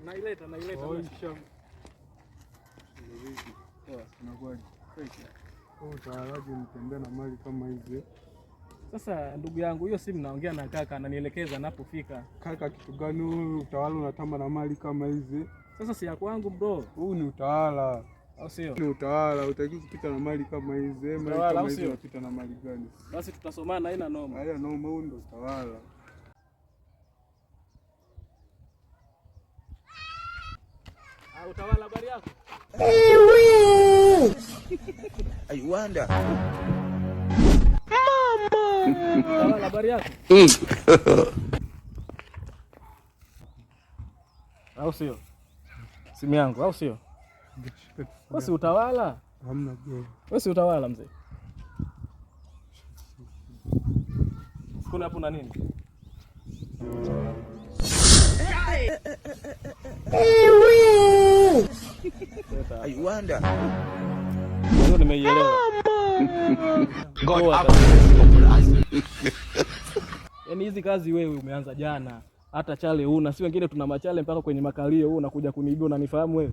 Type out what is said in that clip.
Naileta. Utaalaje mtembea na mali kama hizi? Sasa ndugu yangu, hiyo simu naongea na kaka, ananielekeza napofika. Kaka kitu gani huyu utawala unatamba na mali kama hizi? Sasa si ya kwangu bro. Huu ni utawala. Au sio? Ni utawala, utaki kupita na mali kama hizi. Mali kama hizi unapita na mali gani? Basi tutasomana, haina noma. Haina noma, huu ndio utawala. Utawala habari yako? I wonder. Utawala habari yako? Au sio? Simu yangu, au sio? Wewe si utawala? Hamna bro. Wewe si utawala mzee? Kuna hapo na nini? I wonder. Ndio nimeielewa. Yaani hizi kazi wewe umeanza jana. Hata chale una, si wengine tuna machale mpaka kwenye makalio, wewe unakuja kuniibia, unanifahamu wewe?